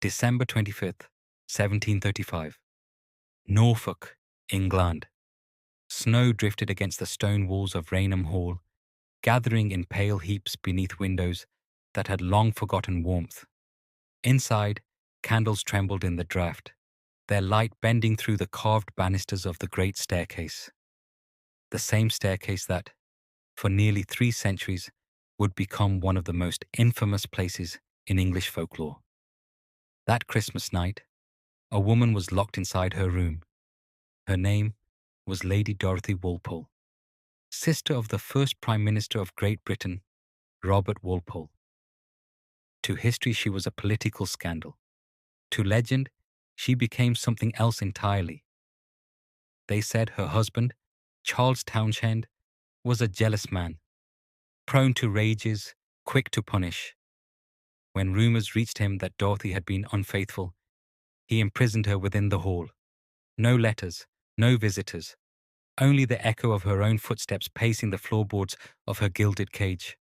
December 25th, 1735. Norfolk, England. Snow drifted against the stone walls of Raynham Hall, gathering in pale heaps beneath windows that had long forgotten warmth. Inside, candles trembled in the draught, their light bending through the carved banisters of the great staircase. The same staircase that, for nearly 3 centuries, would become one of the most infamous places in English folklore. That Christmas night, a woman was locked inside her room. Her name was Lady Dorothy Walpole, sister of the first Prime Minister of Great Britain, Robert Walpole. To history, she was a political scandal. To legend, she became something else entirely. They said her husband, Charles Townshend, was a jealous man, prone to rages, quick to punish. When rumours reached him that Dorothy had been unfaithful, he imprisoned her within the hall. No letters, no visitors, only the echo of her own footsteps pacing the floorboards of her gilded cage.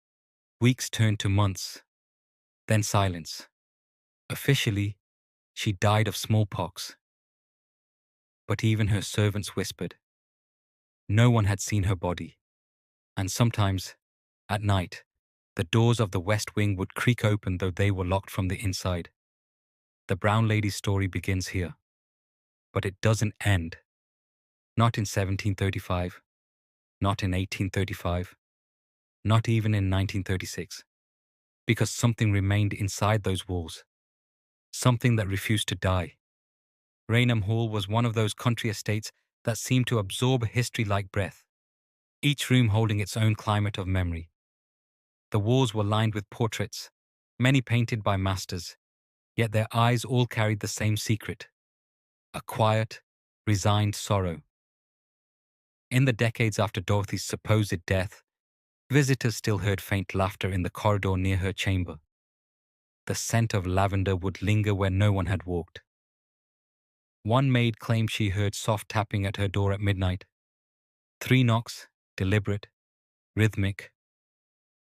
Weeks turned to months, then silence. Officially, she died of smallpox. But even her servants whispered. No one had seen her body. And sometimes, at night, the doors of the West Wing would creak open though they were locked from the inside. The Brown Lady's story begins here. But it doesn't end. Not in 1735, not in 1835, not even in 1936. Because something remained inside those walls. Something that refused to die. Raynham Hall was one of those country estates that seemed to absorb history like breath, each room holding its own climate of memory. The walls were lined with portraits, many painted by masters, yet their eyes all carried the same secret, a quiet, resigned sorrow. In the decades after Dorothy's supposed death, visitors still heard faint laughter in the corridor near her chamber. The scent of lavender would linger where no one had walked. One maid claimed she heard soft tapping at her door at midnight. 3 knocks, deliberate, rhythmic.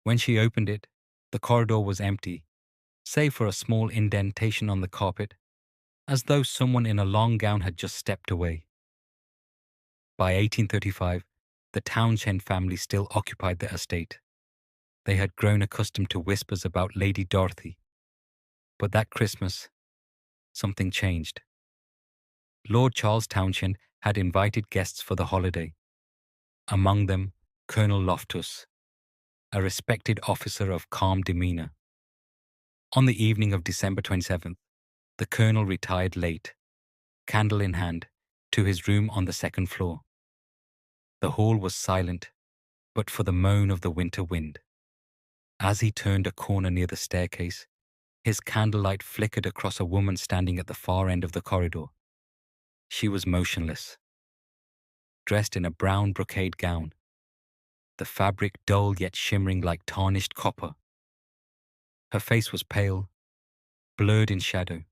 When she opened it, the corridor was empty, save for a small indentation on the carpet, as though someone in a long gown had just stepped away. By 1835, the Townshend family still occupied the estate. They had grown accustomed to whispers about Lady Dorothy. But that Christmas, something changed. Lord Charles Townshend had invited guests for the holiday. Among them, Colonel Loftus, a respected officer of calm demeanour. On the evening of December 27th, the Colonel retired late, candle in hand, to his room on the 2nd floor. The hall was silent, but for the moan of the winter wind. As he turned a corner near the staircase, his candlelight flickered across a woman standing at the far end of the corridor. She was motionless, dressed in a brown brocade gown, the fabric dull yet shimmering like tarnished copper. Her face was pale, blurred in shadow,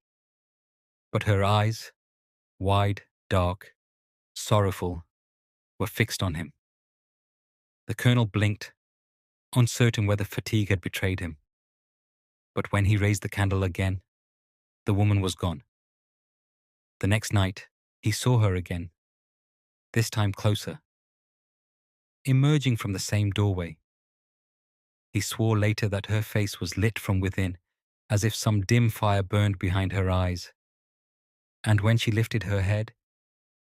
but her eyes, wide, dark, sorrowful, were fixed on him. The Colonel blinked, uncertain whether fatigue had betrayed him. But when he raised the candle again, the woman was gone. The next night, he saw her again, this time closer, emerging from the same doorway. He swore later that her face was lit from within, as if some dim fire burned behind her eyes. And when she lifted her head,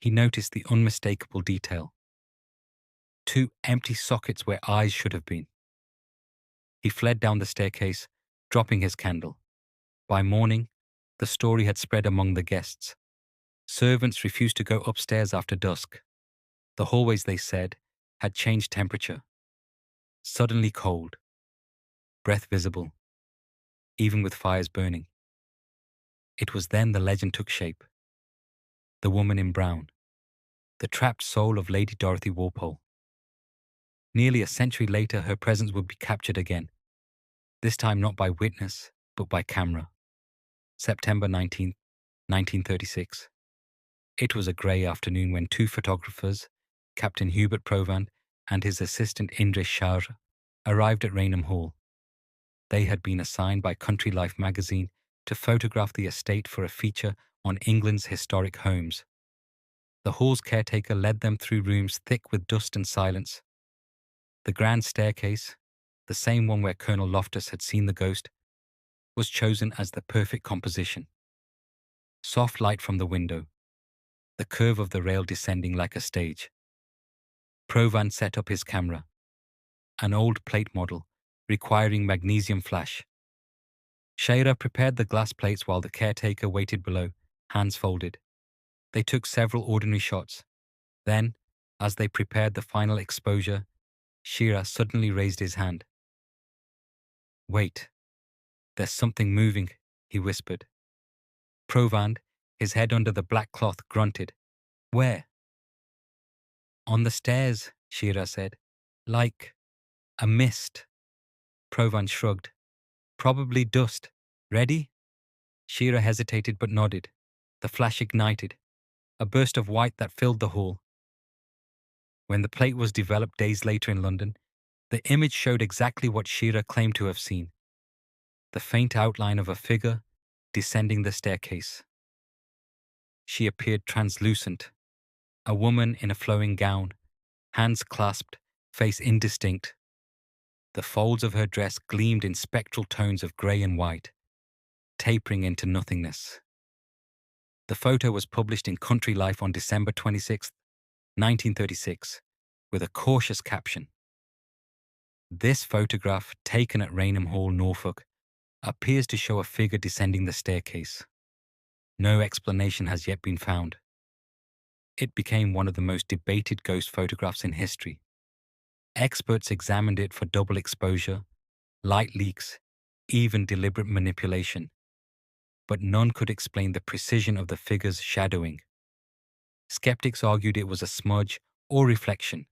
he noticed the unmistakable detail. 2 empty sockets where eyes should have been. He fled down the staircase, dropping his candle. By morning, the story had spread among the guests. Servants refused to go upstairs after dusk. The hallways, they said, had changed temperature. Suddenly cold. Breath visible, even with fires burning. It was then the legend took shape. The woman in brown. The trapped soul of Lady Dorothy Walpole. Nearly a century later, her presence would be captured again. This time not by witness, but by camera. September 19th, 1936. It was a grey afternoon when 2 photographers, Captain Hubert Provand and his assistant Indre Charre, arrived at Raynham Hall. They had been assigned by Country Life magazine to photograph the estate for a feature on England's historic homes. The hall's caretaker led them through rooms thick with dust and silence. The grand staircase, the same one where Colonel Loftus had seen the ghost, was chosen as the perfect composition. Soft light from the window, the curve of the rail descending like a stage. Provan set up his camera, an old plate model requiring magnesium flash. Shaira prepared the glass plates while the caretaker waited below, hands folded. They took several ordinary shots. Then, as they prepared the final exposure, Shira suddenly raised his hand. "Wait, there's something moving," he whispered. Provand, his head under the black cloth, grunted. "Where?" "On the stairs," Shira said. "Like a mist." Provand shrugged. "Probably dust. Ready?" Shira hesitated but nodded. The flash ignited, a burst of white that filled the hall. When the plate was developed days later in London, the image showed exactly what Shira claimed to have seen: the faint outline of a figure descending the staircase. She appeared translucent, a woman in a flowing gown, hands clasped, face indistinct. The folds of her dress gleamed in spectral tones of grey and white, tapering into nothingness. The photo was published in Country Life on December 26, 1936, with a cautious caption. "This photograph, taken at Raynham Hall, Norfolk, appears to show a figure descending the staircase. No explanation has yet been found." It became one of the most debated ghost photographs in history. Experts examined it for double exposure, light leaks, even deliberate manipulation, but none could explain the precision of the figure's shadowing. Skeptics argued it was a smudge or reflection.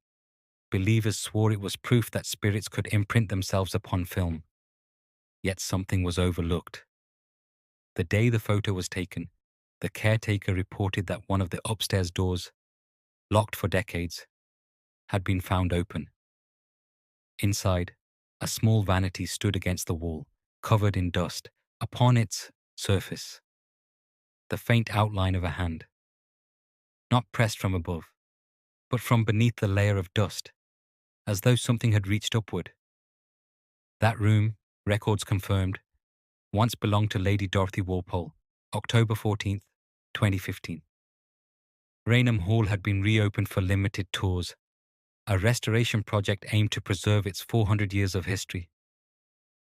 Believers swore it was proof that spirits could imprint themselves upon film. Yet something was overlooked. The day the photo was taken, the caretaker reported that one of the upstairs doors, locked for decades, had been found open. Inside, a small vanity stood against the wall, covered in dust. Upon its surface, the faint outline of a hand, not pressed from above, but from beneath the layer of dust, as though something had reached upward. That room, records confirmed, once belonged to Lady Dorothy Walpole, October 14th, 2015. Raynham Hall had been reopened for limited tours, a restoration project aimed to preserve its 400 years of history.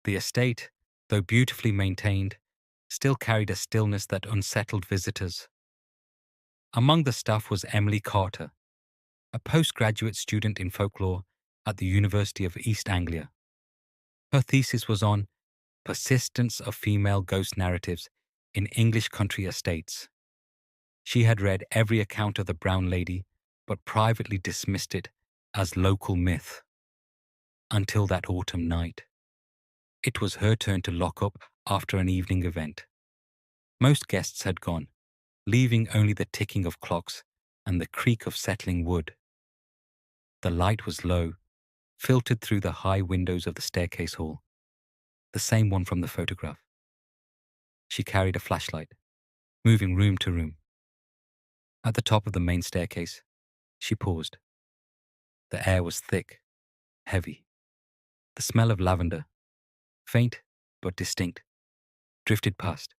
The estate, though beautifully maintained, still carried a stillness that unsettled visitors. Among the staff was Emily Carter, a postgraduate student in folklore at the University of East Anglia. Her thesis was on persistence of female ghost narratives in English country estates. She had read every account of the Brown Lady, but privately dismissed it as local myth. Until that autumn night. It was her turn to lock up after an evening event. Most guests had gone, leaving only the ticking of clocks and the creak of settling wood. The light was low, filtered through the high windows of the staircase hall, the same one from the photograph. She carried a flashlight, moving room to room. At the top of the main staircase, she paused. The air was thick, heavy. The smell of lavender, faint but distinct, drifted past.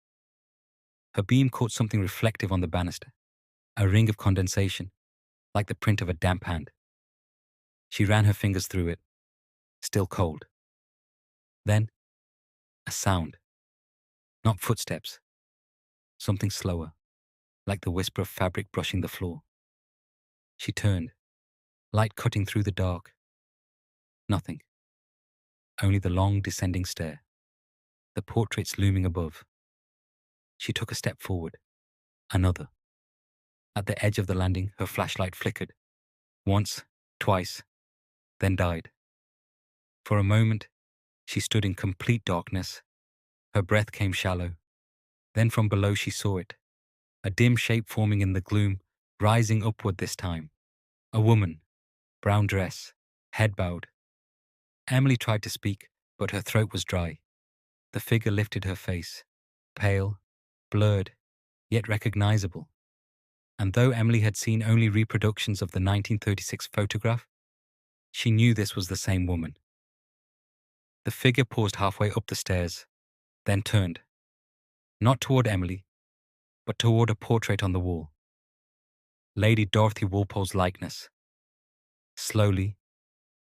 Her beam caught something reflective on the banister, a ring of condensation, like the print of a damp hand. She ran her fingers through it, still cold. Then, a sound. Not footsteps. Something slower, like the whisper of fabric brushing the floor. She turned, light cutting through the dark. Nothing. Only the long descending stair, the portraits looming above. She took a step forward, another. At the edge of the landing, her flashlight flickered. Once, twice, then died. For a moment, she stood in complete darkness. Her breath came shallow. Then from below she saw it, a dim shape forming in the gloom, rising upward this time. A woman, brown dress, head bowed. Emily tried to speak, but her throat was dry. The figure lifted her face. pale, blurred, yet recognizable. And though Emily had seen only reproductions of the 1936 photograph, she knew this was the same woman. The figure paused halfway up the stairs, then turned, not toward Emily, but toward a portrait on the wall. Lady Dorothy Walpole's likeness. Slowly,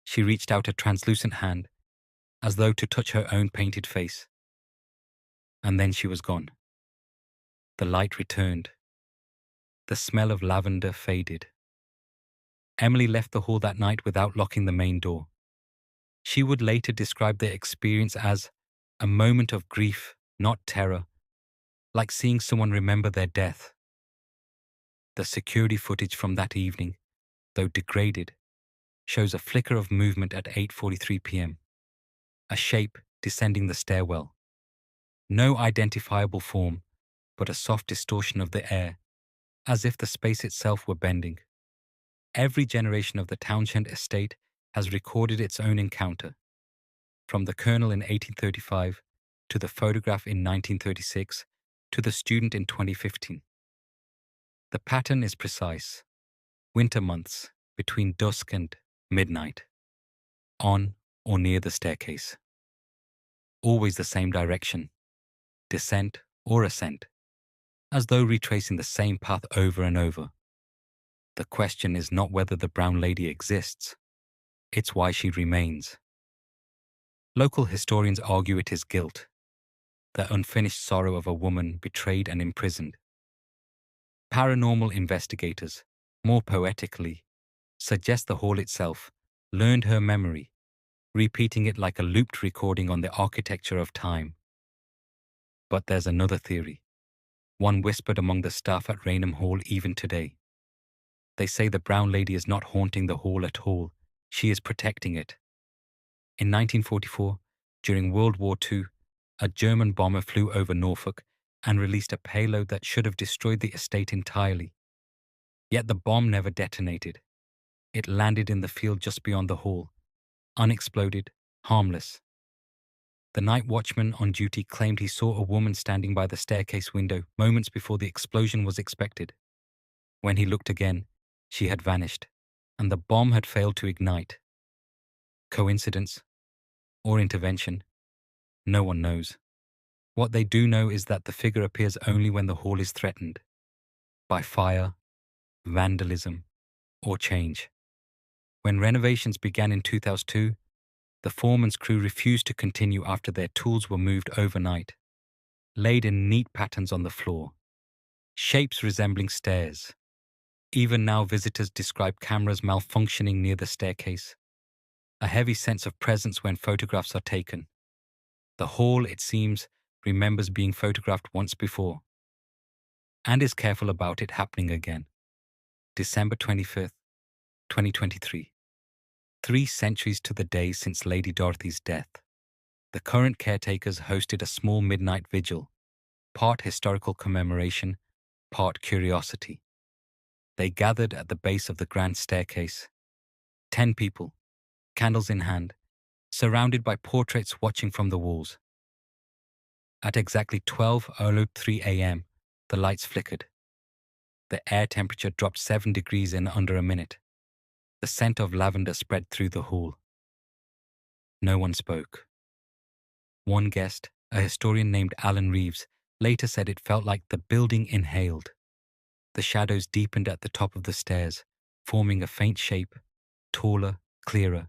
she reached out a translucent hand, as though to touch her own painted face. And then she was gone. The light returned. The smell of lavender faded. Emily left the hall that night without locking the main door. She would later describe the experience as a moment of grief, not terror, like seeing someone remember their death. The security footage from that evening, though degraded, shows a flicker of movement at 8:43 p.m., a shape descending the stairwell. No identifiable form, but a soft distortion of the air, as if the space itself were bending. Every generation of the Townshend estate has recorded its own encounter, from the colonel in 1835 to the photograph in 1936 to the student in 2015. The pattern is precise. Winter months, between dusk and midnight, on or near the staircase. Always the same direction, descent or ascent, as though retracing the same path over and over. The question is not whether the brown lady exists, it's why she remains. Local historians argue it is guilt, the unfinished sorrow of a woman betrayed and imprisoned. Paranormal investigators, more poetically, suggest the hall itself learned her memory, repeating it like a looped recording on the architecture of time. But there's another theory, one whispered among the staff at Raynham Hall even today. They say the brown lady is not haunting the hall at all, she is protecting it. In 1944, during World War II, a German bomber flew over Norfolk and released a payload that should have destroyed the estate entirely. Yet the bomb never detonated. It landed in the field just beyond the hall, unexploded, harmless. The night watchman on duty claimed he saw a woman standing by the staircase window moments before the explosion was expected. When he looked again, she had vanished, and the bomb had failed to ignite. Coincidence? Or intervention? No one knows. What they do know is that the figure appears only when the hall is threatened. By fire, vandalism, or change. When renovations began in 2002, the foreman's crew refused to continue after their tools were moved overnight, laid in neat patterns on the floor, shapes resembling stairs. Even now visitors describe cameras malfunctioning near the staircase, a heavy sense of presence when photographs are taken. The hall, it seems, remembers being photographed once before, and is careful about it happening again. December 25th, 2023. 3 centuries to the day since Lady Dorothy's death. The current caretakers hosted a small midnight vigil, part historical commemoration, part curiosity. They gathered at the base of the grand staircase. 10 people, candles in hand, surrounded by portraits watching from the walls. At exactly 12:03 a.m., the lights flickered. The air temperature dropped 7 degrees in under a minute. The scent of lavender spread through the hall. No one spoke. One guest, a historian named Alan Reeves, later said it felt like the building inhaled. The shadows deepened at the top of the stairs, forming a faint shape, taller, clearer,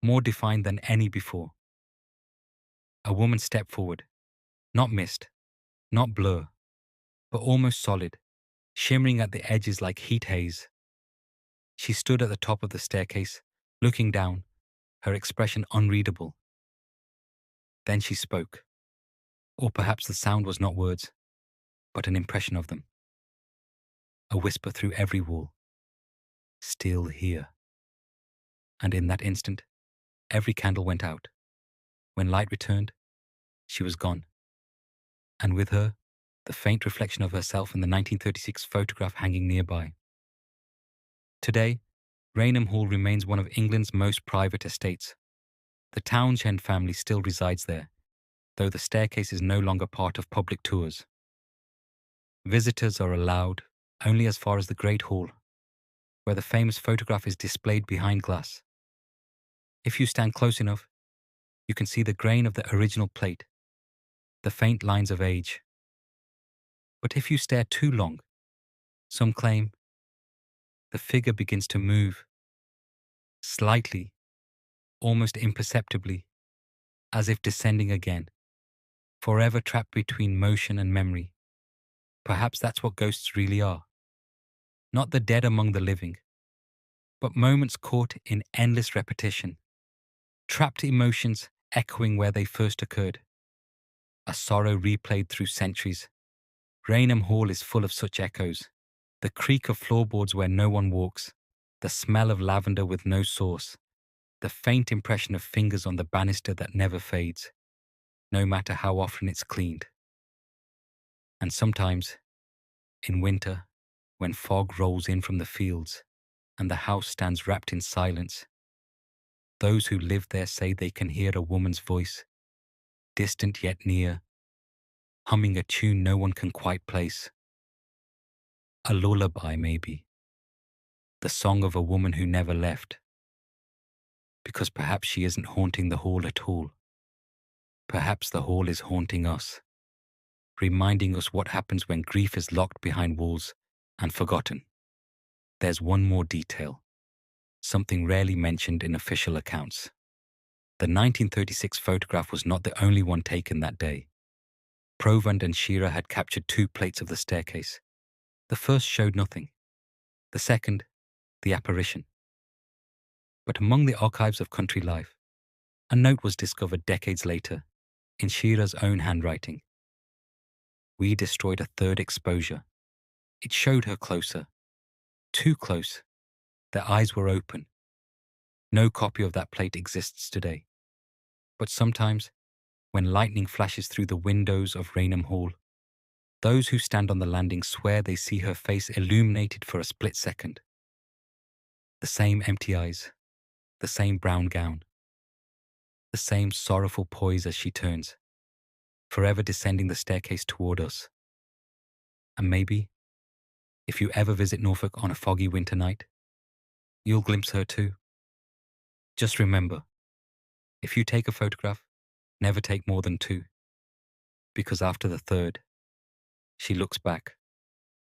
more defined than any before. A woman stepped forward, not mist, not blur, but almost solid, shimmering at the edges like heat haze. She stood at the top of the staircase, looking down, her expression unreadable. Then she spoke. Or perhaps the sound was not words, but an impression of them. A whisper through every wall. Still here. And in that instant, every candle went out. When light returned, she was gone. And with her, the faint reflection of herself in the 1936 photograph hanging nearby. Today, Raynham Hall remains one of England's most private estates. The Townshend family still resides there, though the staircase is no longer part of public tours. Visitors are allowed only as far as the Great Hall, where the famous photograph is displayed behind glass. If you stand close enough, you can see the grain of the original plate, the faint lines of age. But if you stare too long, some claim the figure begins to move, slightly, almost imperceptibly, as if descending again, forever trapped between motion and memory. Perhaps that's what ghosts really are. Not the dead among the living, but moments caught in endless repetition, trapped emotions echoing where they first occurred, a sorrow replayed through centuries. Raynham Hall is full of such echoes. The creak of floorboards where no one walks, the smell of lavender with no source, the faint impression of fingers on the banister that never fades, no matter how often it's cleaned. And sometimes, in winter, when fog rolls in from the fields and the house stands wrapped in silence, those who live there say they can hear a woman's voice, distant yet near, humming a tune no one can quite place. A lullaby, maybe. The song of a woman who never left. Because perhaps she isn't haunting the hall at all. Perhaps the hall is haunting us, reminding us what happens when grief is locked behind walls and forgotten. There's one more detail, something rarely mentioned in official accounts. The 1936 photograph was not the only one taken that day. Provand and Shearer had captured 2 plates of the staircase. The first showed nothing. The second, the apparition. But among the archives of country life, a note was discovered decades later, in Shearer's own handwriting. We destroyed a 3rd exposure. It showed her closer. Too close. Their eyes were open. No copy of that plate exists today. But sometimes, when lightning flashes through the windows of Raynham Hall, those who stand on the landing swear they see her face illuminated for a split second. The same empty eyes, the same brown gown, the same sorrowful poise as she turns, forever descending the staircase toward us. And maybe, if you ever visit Norfolk on a foggy winter night, you'll glimpse her too. Just remember, if you take a photograph, never take more than 2, because after the 3rd, she looks back